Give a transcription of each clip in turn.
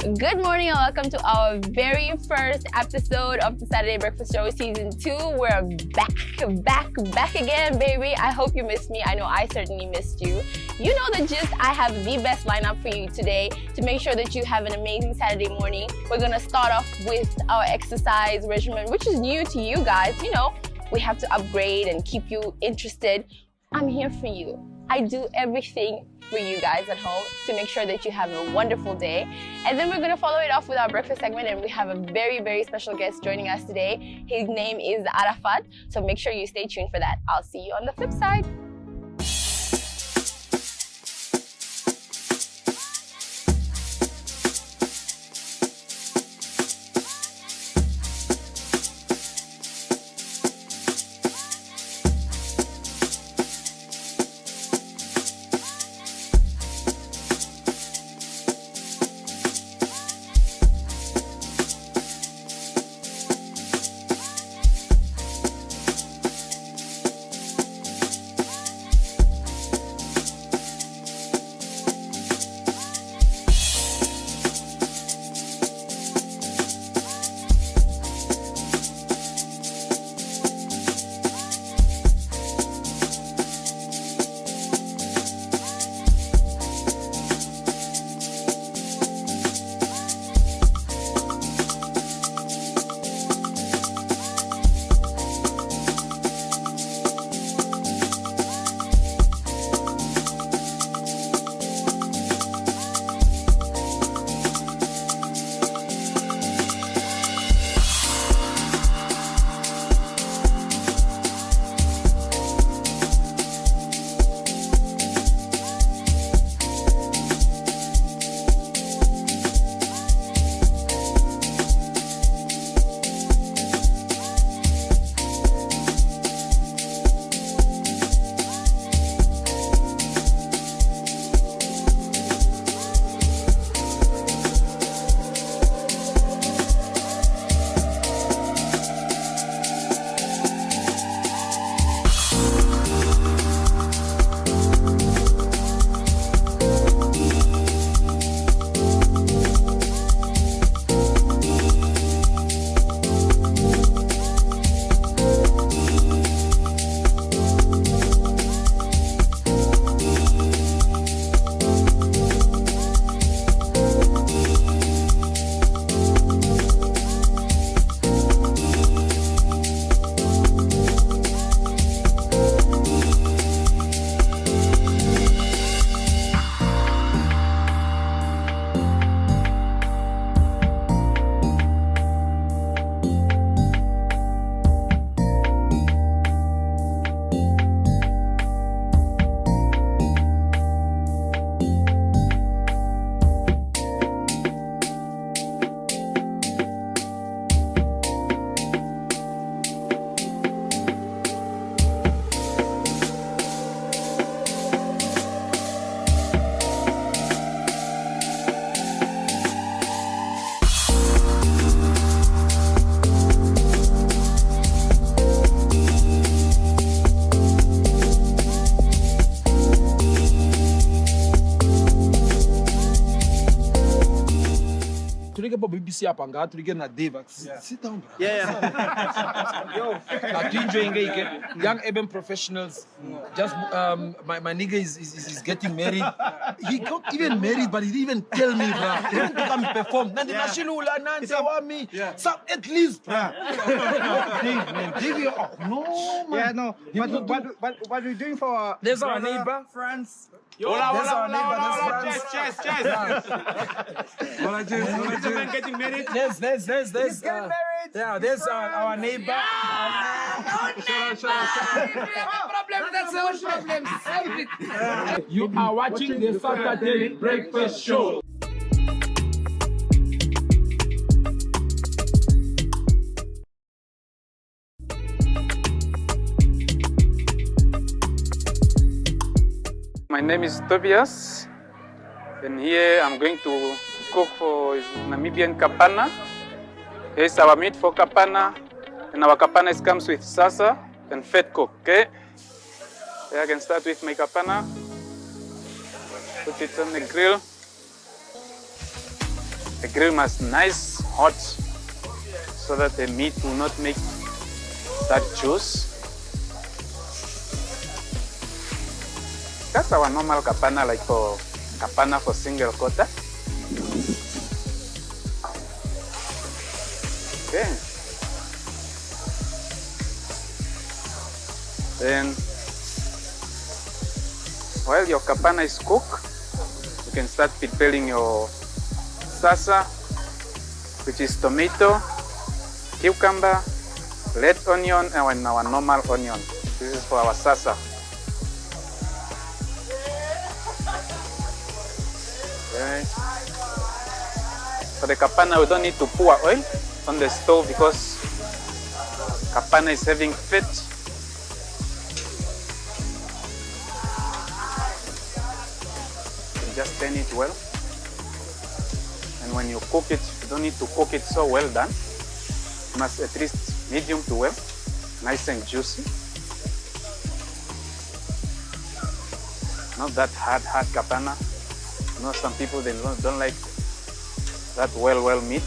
Good morning and welcome to our very first episode of the Saturday Breakfast Show Season 2. We're back again, baby. I hope you missed me. I know I certainly missed you. You know the gist. I have the best lineup for you today to make sure that you have an amazing Saturday morning. We're going to start off with our exercise regimen, which is new to you guys. You know, we have to upgrade and keep you interested. I'm here for you. I do everything for you guys at home to make sure that you have a wonderful day. And then we're going to follow it off with our breakfast segment, and we have a very, very special guest joining us today. His name is Araffath, so make sure you stay tuned for that. I'll see you on the flip side. BBC hapa nga tulike na Dave. Sit down, bro. Yeah. Yo, are you enjoying it? Young urban professionals. Just my nigga is getting married. He got even married, but he didn't even tell me, bro. He didn't come perform. Nandi mashilula, nandi wami. So at least, bro. Dave, man, Dave, oh no, man. Yeah, no. What are we doing for? There's our neighbor, France. There's our neighbor. That's Chess. Getting married. There's He's getting married. Yeah, there's our neighbor. You are watching the Saturday Breakfast Show. My name is Tobias, and here I'm going to cook for Namibian kapana. Here's our meat for kapana, and our kapana comes with salsa and fat cook, okay? So I can start with my kapana, put it on the grill. The grill must nice hot so that the meat will not make that juice. That's our normal kapana, like for kapana for single quota. Okay. Then, while your kapana is cooked, you can start preparing your sasa, which is tomato, cucumber, red onion, and our normal onion. This is for our sasa. Okay. For the kapana, we don't need to pour oil on the stove because kapana is having fat. You just turn it well. And when you cook it, you don't need to cook it so well done. You must at least medium to well, nice and juicy. Not that hard kapana. You know, some people they don't like that well meat.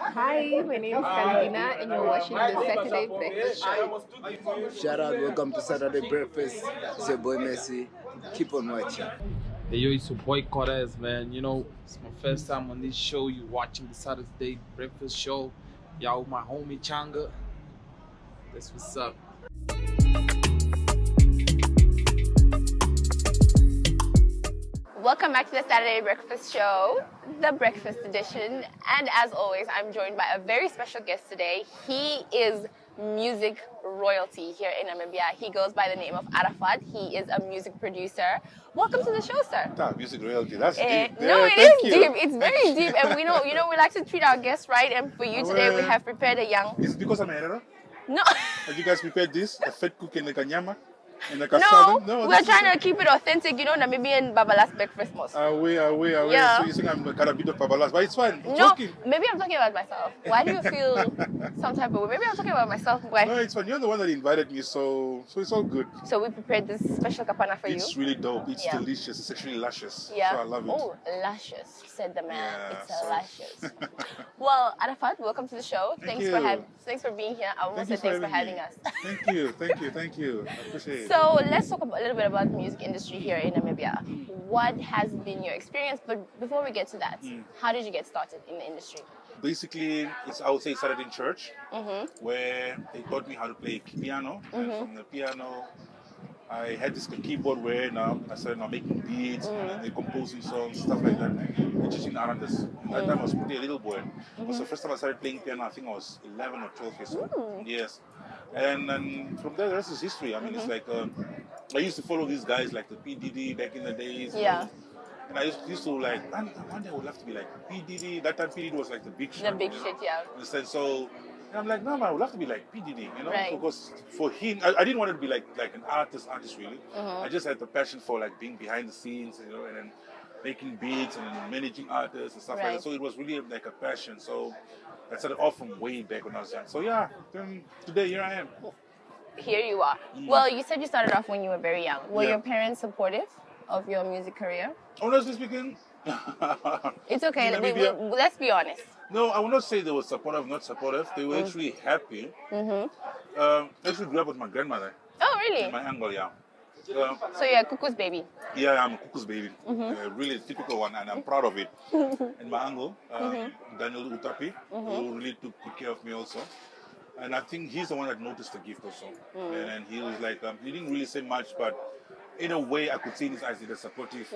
Hi, my name is Carolina, and you're watching the Saturday Breakfast Show. Shout out, welcome to Saturday Breakfast. It's your boy Messi. Keep on watching. Hey yo, it's your boy Cortez, man. You know, it's my first time on this show. You watching the Saturday Breakfast Show. Y'all with my homie Changa. That's what's up. Welcome back to the Saturday Breakfast Show, the breakfast edition. And as always, I'm joined by a very special guest today. He is music royalty here in Namibia. He goes by the name of Araffath. He is a music producer. Welcome to the show, sir. Music royalty, that's deep. No, it Thank is you. deep. It's very deep. And we know, we like to treat our guests right. And for you today, we have prepared a young... Is it because I'm a herero? No. Have you guys prepared this? A fat cook and a kanyama? And a No, cassava? we're trying to keep it authentic. You know, Namibian Babalas breakfast most. Away. Yeah. So you think I'm a kind of bit of pabalas, but it's fine. I'm No, joking. maybe I'm talking about myself. Why do you feel some type of way? Maybe I'm talking about myself. Why? No, it's fine. You're the one that invited me, so it's all good. So we prepared this special kapana for It's you. really dope. It's Yeah. delicious. It's actually luscious. Yeah. So I love it. Oh, luscious, said the man. Yeah, It's so- luscious. Well, Araffath, welcome to the show. Thank Thanks for being here. I almost said Thank thanks you for having me. us. Thank you. I appreciate it. So let's talk a little bit about the music industry here in Namibia. What has been your experience? But before we get to that, how did you get started in the industry? Basically, I would say it started in church, Mm-hmm. where they taught me how to play piano. And from the piano, I had this keyboard where now I started making beats and then composing songs, stuff like that, and teaching Arandas. At that time I was pretty a little boy. It was the first time I started playing piano. I think I was 11 or 12 years old. Yes. And then from there, the rest is history. I mean, it's like, I used to follow these guys like the P. Diddy back in the days. you Yeah. know. And I used to like, man, one day I would love to be like P. Diddy. That time P. Diddy was like the big shit. The big you know? shit, yeah. Understand? So and I'm like, no, man, I would love to be like P. Diddy, you know? Right. Because for him, I didn't want to be like an artist really. Mm-hmm. I just had the passion for like being behind the scenes, you know, and then making beats and then managing artists and stuff like Right. that. So it was really like a passion. So I started off from way back when I was young. So yeah, then today here I am. Here you are. Well, you said you started off when you were very young. Were Yeah. your parents supportive of your music career? Honestly speaking, It's okay. In Namibia- Let's be honest. no, I will not say they were supportive, not supportive. They were actually happy. Mm-hmm. I actually grew up with my grandmother, Oh, really? my uncle, yeah. So you're a cuckoo's baby. Yeah, I'm a cuckoo's baby. Really a typical one, and I'm proud of it. And my uncle, Daniel Utapi, who really took good care of me also. And I think he's the one that noticed the gift also. And he was like, he didn't really say much, but in a way I could see in his eyes the supportive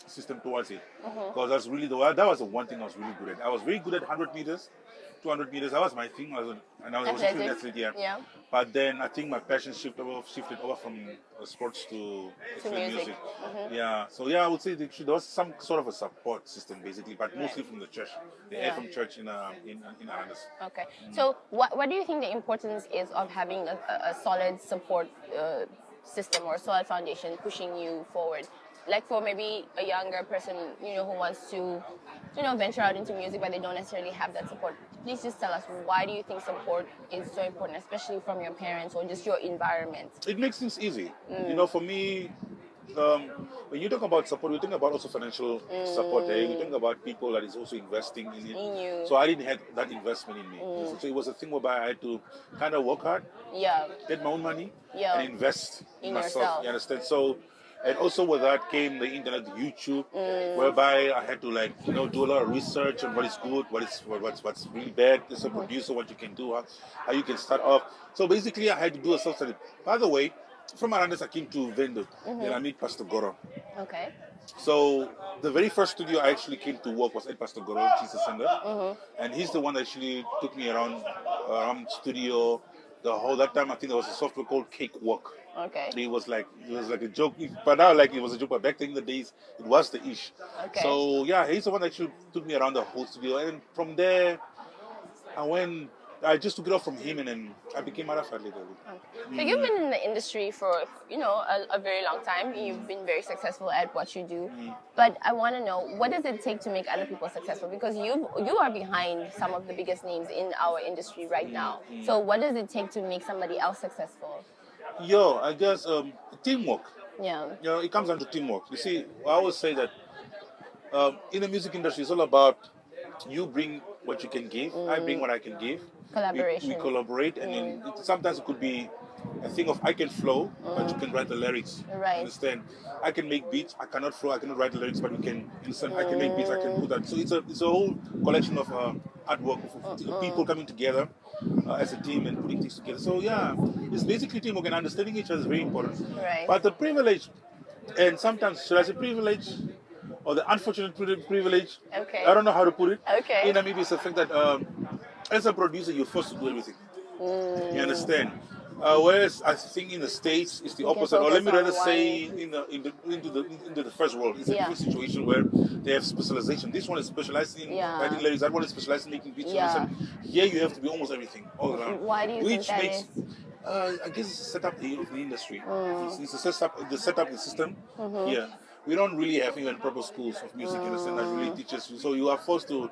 system towards it. Because that's really that was the one thing I was really good at. I was very good at 100 meters, 200 meters. That was my thing. I was actually an athlete, yeah. But then I think my passion shifted over from sports to music. Yeah. So yeah, I would say there was some sort of a support system basically, but mostly from the church, the AFM church in Araffath. Okay. So what do you think the importance is of having a solid support system or solid foundation pushing you forward? Like for maybe a younger person, who wants to, venture out into music, but they don't necessarily have that support. Please just tell us, why do you think support is so important, especially from your parents or just your environment? It makes things easy. For me, when you talk about support, we think about also financial support. We think about people that is also investing in it. In you. So I didn't have that investment in me. So it was a thing whereby I had to kind of work hard, get my own money, and invest in myself. Yourself. You understand? So. And also with that came the internet, YouTube, whereby I had to do a lot of research on what is good, what's really bad as a producer, what you can do, how you can start off. So basically I had to do a self-study. By the way, from Araffath I came to Vendo, and I meet Pastor Goro. Okay. So the very first studio I actually came to work was at Pastor Goro, Jesus Sender. And he's the one that actually took me around studio. That time I think there was a software called Cakewalk. Okay. It was like a joke, but now it was a joke. But back in the days, it was the ish. Okay. So yeah, he's the one that actually took me around the whole studio, and from there, I just took it off from him, and then I became Araffath later. So you've been in the industry for a very long time. You've been very successful at what you do. But I want to know, what does it take to make other people successful? Because you are behind some of the biggest names in our industry right now. So what does it take to make somebody else successful? I guess teamwork. Yeah. It comes down to teamwork. You see, I always say that in the music industry, it's all about you bring what you can give, I bring what I can give. Collaboration. We collaborate, and then sometimes it could be a thing of I can flow, but you can write the lyrics. Right. Understand? I can make beats, I cannot flow, I cannot write the lyrics, but you can understand. I can make beats, I can put that. So it's a whole collection of artwork of people coming together as a team and putting things together. So yeah, it's basically teamwork, and understanding each other is very important. Right. But the privilege, and sometimes should I say privilege, or the unfortunate privilege? Okay. I don't know how to put it. Okay. In Namibia, it's the fact that as a producer, you're forced to do everything. You understand? Whereas I think in the States, it's the opposite. Or let me rather say, into the first world, it's a different situation where they have specialization. This one is specialized in writing lyrics. That one is specialized in making beats. Here you have to be almost everything all around. Why do you think that is? I guess it's a setup of the industry. It's a setup, the system. Yeah, we don't really have even proper schools of music. You understand? That really teaches you. So you are forced to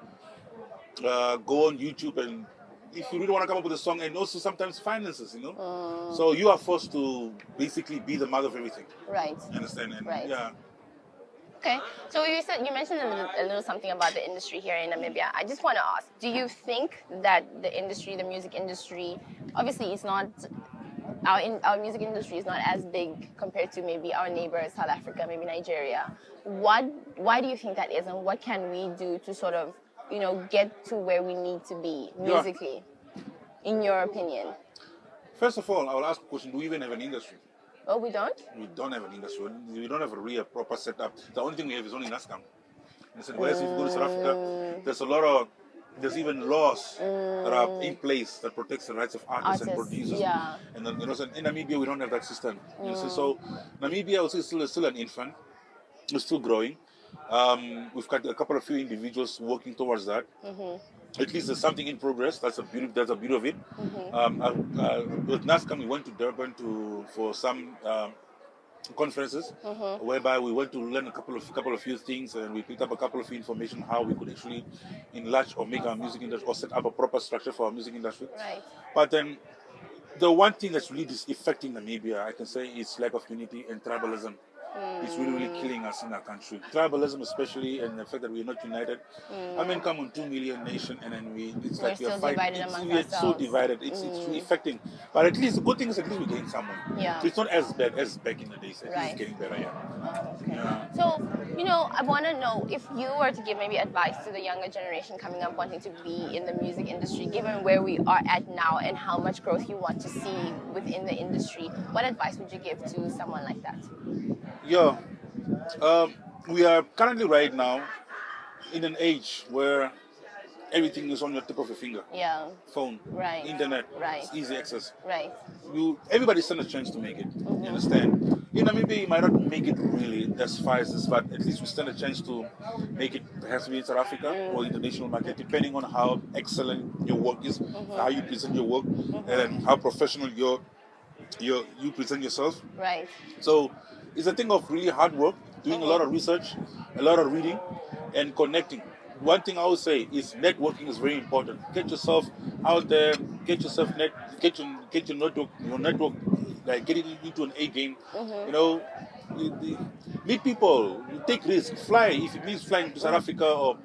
go on YouTube, and if you really want to come up with a song, and also sometimes finances, so you are forced to basically be the mother of everything. Right. You understand? And yeah. Okay, so you mentioned a little something about the industry here in Namibia. I just want to ask, do you think that the music industry, obviously it's not, our music industry is not as big compared to maybe our neighbors, South Africa, maybe Nigeria. Why do you think that is, and what can we do to sort of, get to where we need to be musically, in your opinion? First of all, I will ask a question, do we even have an industry? Oh, we don't? We don't have an industry. We don't have a real proper setup. The only thing we have is only NASCAM. Whereas if you go to South Africa, there's even laws that are in place that protects the rights of artists and producers. Yeah. And then, in Namibia, we don't have that system. So Namibia, I would say, is still an infant. We're still growing. We've got a couple of few individuals working towards that. At least there's something in progress. That's the beauty of it. With NASCAM, we went to Durban for some conferences, whereby we went to learn a couple of few things, and we picked up a couple of information how we could actually enlarge or make our music industry, or set up a proper structure for our music industry. Right. But then, the one thing that's really affecting Namibia, I can say, is lack of unity and tribalism. It's really, really killing us in our country. Tribalism, especially, and the fact that we're not united. I mean, come on, 2 million nation, and then it's We're like we're still fighting. divided amongst We're so ourselves. divided. It's really affecting. But at least the good thing is at least we're getting somewhere. Yeah. So it's not as bad as back in the days. At least Right. it's getting better, yeah. Oh, okay. Yeah. So, I want to know if you were to give maybe advice to the younger generation coming up wanting to be in the music industry, given where we are at now and how much growth you want to see within the industry, what advice would you give to someone like that? Yeah. We are currently right now in an age where everything is on your tip of your finger. Yeah. Phone, Right. internet, Right. it's easy access. Right. Everybody stands a chance to make it. You understand? In Namibia, you might not make it really as far as this, but at least we stand a chance to make it perhaps in South Africa or international market, depending on how excellent your work is, how you present your work, and how professional you present yourself. Right. So it's a thing of really hard work, doing a lot of research, a lot of reading, and connecting. One thing I would say is networking is very important. Get yourself out there, get yourself get your network, like get it into an A game. Meet people, take risks, fly if it means flying to South Africa or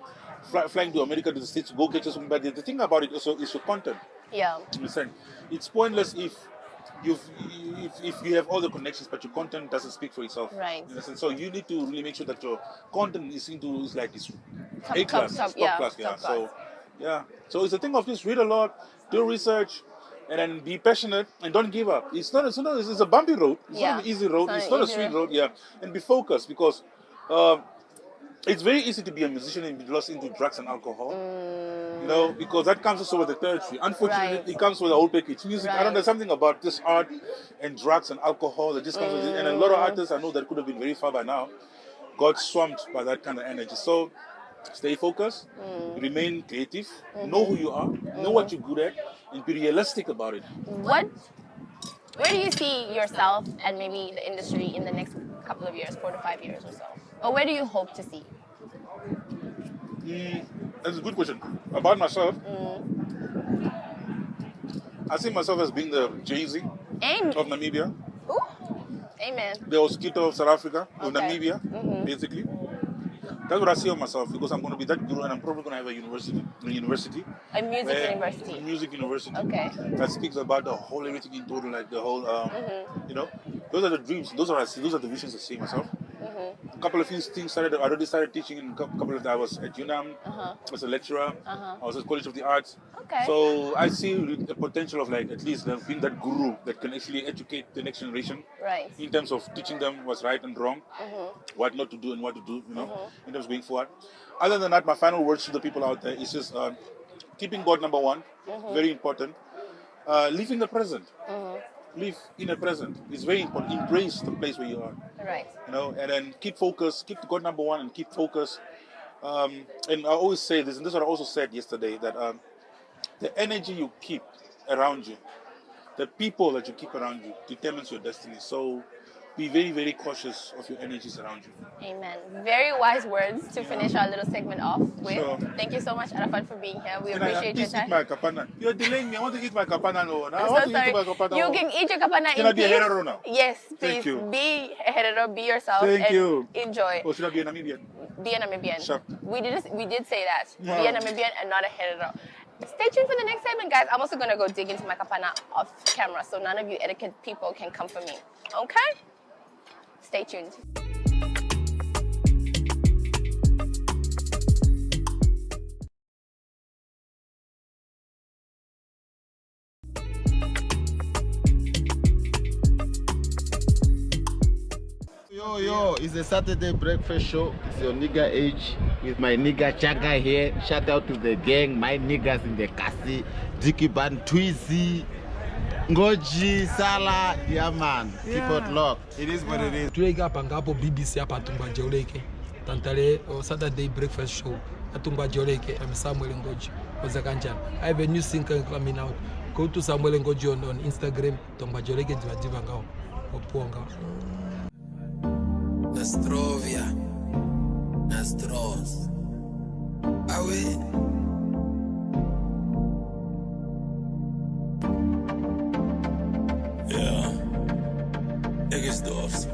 flying to America, to the States, go get yourself. But the thing about it also is your content. Yeah. You understand? It's pointless if you have all the connections, but your content doesn't speak for itself. Right. You understand? So you need to really make sure that your content is like it's Top- A class, top- top yeah, class, top So class. yeah. So it's a thing of just read a lot, do research, and then be passionate and don't give up. It's a bumpy road. It's Yeah. not an easy road. It's It's not not a an sweet easy road. Yeah. And be focused because it's very easy to be a musician and be lost into drugs and alcohol. Because that comes also with the territory. Unfortunately, Right. it comes with the whole package. Music, I don't know, Right. there's something about this art and drugs and alcohol that just comes with it. And a lot of artists I know that could have been very far by now got swamped by that kind of energy. So stay focused, remain creative, know who you are, know what you're good at, and be realistic about it. Where do you see yourself and maybe the industry in the next couple of years, 4 to 5 years or so? Or where do you hope to see? That's a good question. About myself, I see myself as being the Jay-Z Amen. of Namibia. Ooh. Amen. The Oskito of South Africa, of Okay. Namibia, basically. That's what I see of myself because I'm going to be that guru and I'm probably going to have a university. A music where- university. A music university. Okay. That speaks about the whole everything in total, like the whole, those are the dreams. Those are the visions I see myself. A couple of things I already started teaching in a couple of. I was at UNAM as a lecturer. I was at College of the Arts. Okay. So I see the potential of like at least being that guru that can actually educate the next generation Right. in terms of teaching them what's right and wrong, what not to do and what to do. In terms of going forward. Other than that, my final words to the people out there is just keeping God number one. Very important. Live in the present. Live in the present. It's very important. Embrace the place where you are. Right. And then keep focus, keep God number one and keep focus. And I always say this, and this is what I also said yesterday, that the energy you keep around you, the people that you keep around you determines your destiny. So be very, very cautious of your energies around you. Amen. Very wise words to finish our little segment off with. Sure. Thank you so much, Araffath, for being here. We Can I appreciate your please eat time. my kapana? You're delaying me. I want to eat my kapana now. I I'm want so to eat my sorry. kapana. You can eat your kapana Can in I be a peace. hetero now? Yes, please. Thank you. Be a hetero, be yourself, Thank and you. enjoy. Or should I be a Namibian? Be a Namibian. Sure. We did say that. Yeah. Be a Namibian and not a hetero. Stay tuned for the next segment, guys. I'm also going to go dig into my kapana off camera so none of you etiquette people can come for me. Okay? Stay tuned. Yo, it's a Saturday breakfast show. It's your nigga age with my nigga Changa here. Shout out to the gang, my niggas in the Kasi, Dicky Ban, Twizy, Ngoji, Sala, yeah man. Keep it locked. It is what it is. Tuleke hapa ngapo BBC hapa Tumba Joleke. Tantale Saturday breakfast show. Atumba Joleke. I'm Samuel Ngoji. Ozakanjan. I have a new single coming out. Go to Samuel Ngoji on Instagram. Tumba Joleke Diva Ngao. Opuanga. Nastrovia, Nastros. Awe. Ja. Eggersdorf.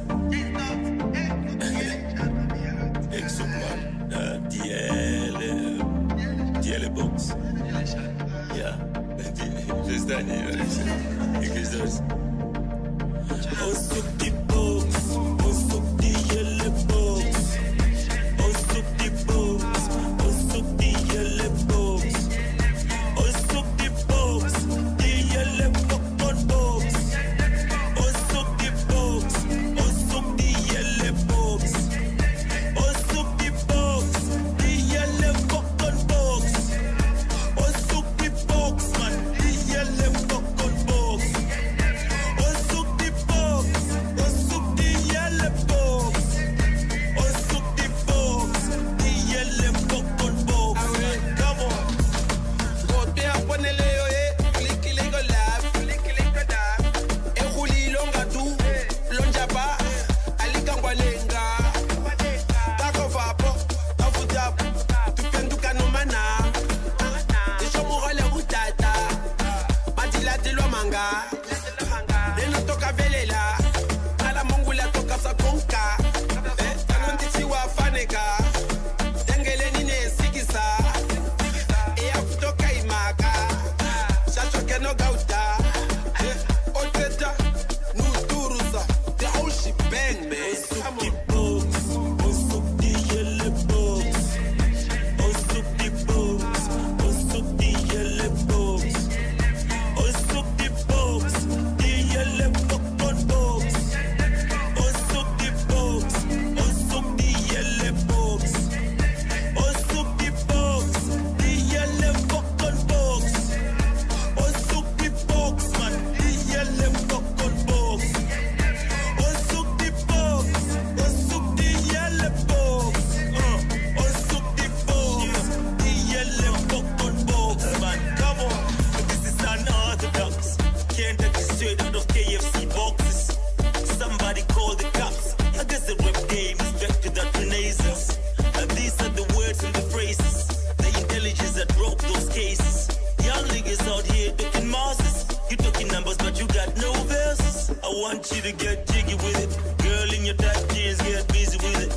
want you to get jiggy with it. Girl in your tight jeans, get busy with it.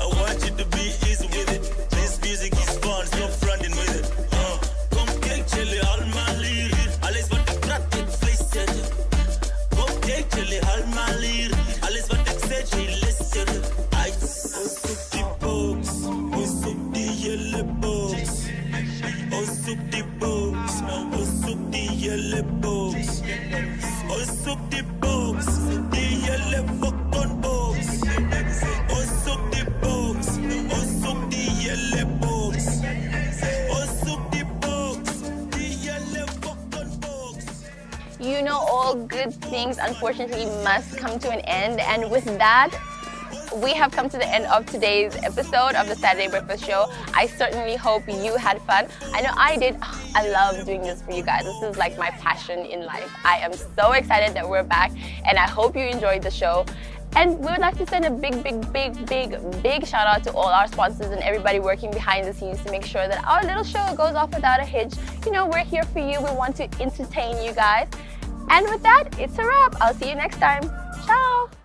I want you to be easy with it. This music is fun, stop fronting with it. Kom kijk jullie allemaal hier. Alles wat ik praat, ik vlees zetten. Kom kijk jullie allemaal hier. Alles wat ik zeg, je luisteren. Zoek die box, zoek die hele box. Zoek die box, zoek die hele box. Zoek die box, die hele fucking box. Zoek die box, zoek die hele box. Zoek die box, die hele fucking box. You know, all good things unfortunately must come to an end, and with that, we have come to the end of today's episode of the Saturday Breakfast Show. I certainly hope you had fun. I know I did. I love doing this for you guys. This is like my passion in life. I am so excited that we're back, and I hope you enjoyed the show. And we would like to send a big shout out to all our sponsors and everybody working behind the scenes to make sure that our little show goes off without a hitch. You know, we're here for you. We want to entertain you guys. And with that, it's a wrap. I'll see you next time. Ciao.